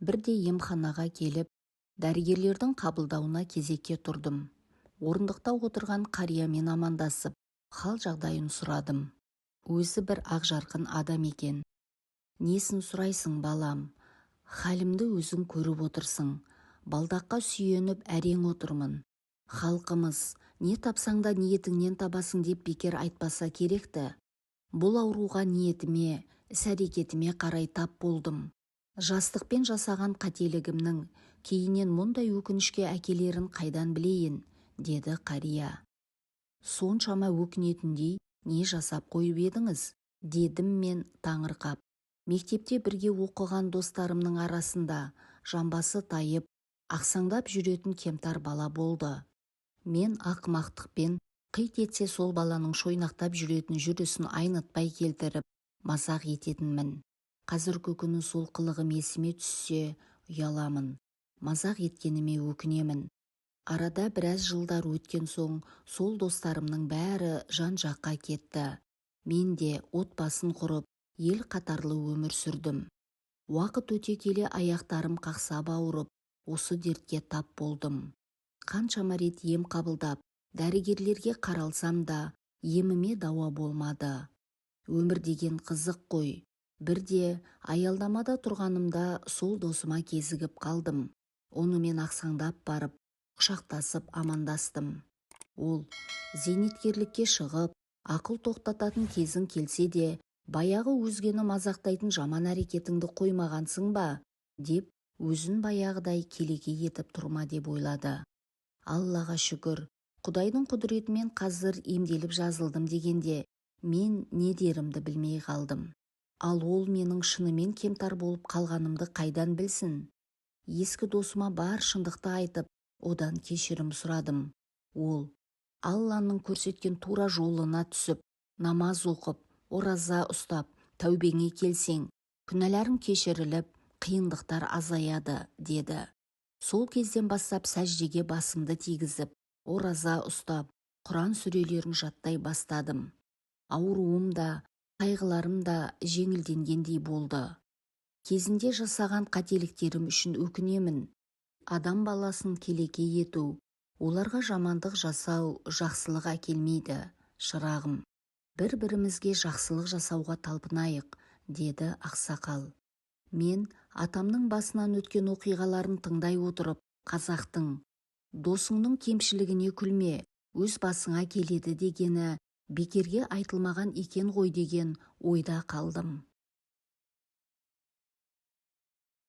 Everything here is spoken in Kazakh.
Бірде емханаға келіп, дәрігерлердің қабылдауына кезекке тұрдым. Орындықта отырған қариямен амандасып, хал жағдайын сұрадым. Өзі бір ақжарқын адам екен. Несін сұрайсың, балам? Халімді өзің көріп отырсың. Балдаққа сүйеніп әрең отырмын. Халқымыз, не тапсаң да ниетіңнен табасың деп бекер айтпаса керекті. Бұл ауруға ниетіме, іс-әрекетіме қарай тап болдым. Жастықпен жасаған қателігімнің кейіннен мұндай өкінішке әкелерін қайдан білейін, деді қария. Соншама өкінетіндей не жасап қойып едіңіз, дедім мен таңырқап. Мектепте бірге оқыған достарымның арасында жамбасы тайып, ақсаңдап жүретін кемтар бала болды. Мен ақымақтықпен қит етсе сол баланың шойнақтап жүретін жүрісін айнытпай келтіріп, мазақ ететінмін. Қазіргі күні сол қылығым есіме түссе, ұяламын. Мазақ еткеніме өкінемін. Арада біраз жылдар өткен соң, сол достарымның бәрі жан-жаққа кетті. Мен де отбасын құрып, ел қатарлы өмір сүрдім. Уақыт өте келе аяқтарым қақсап ауырып, осы дертке тап болдым. Қаншама рет ем қабылдап, дәрігерлерге қаралсам да, еміме дауа болмады. Өмір деген қызық қой. Бірде аялдамада тұрғанымда сол досыма кезігіп қалдым. Онымен ақсаңдап барып, құшақтасып амандастым. Ол зейнеткерлікке шығып, ақыл тоқтататын кезің келсе де, баяғы өзгені мазақтайтын жаман әрекетіңді қоймағансың ба, деп өзін баяғыдай келеке етіп тұрма деп ойлады. Аллаға шүкір, Құдайдың құдіретімен қазір емделіп жазылдым дегенде, мен не дерімді білмей қалдым. Ал ол менің шынымен кемтар болып қалғанымды қайдан білсін? Ескі досыма бар шындықты айтып, одан кешірім сұрадым. Ол, Алланың көрсеткен тура жолына түсіп, намаз оқып, ораза ұстап, тәубеңе келсең, күнәларың кешіріліп, қиындықтар азаяды, деді. Сол кезден бастап сәждеге басымды тигізіп, ораза ұстап, Құран сүрелерін жаттай бастадым. Ауруым да, қайғыларым да жеңілденгендей болды. Кезінде жасаған қателіктерім үшін өкінемін. Адам баласын келеке ету, оларға жамандық жасау жақсылық әкелмейді, шырағым. Бір-бірімізге жақсылық жасауға талпынайық, деді ақсақал. Мен атамның басынан өткен оқиғаларын тыңдай отырып, қазақтың досыңның кемшілігіне күлме, өз басыңа келеді дегені бекерге айтылмаған екен ғой деген ойда қалдым.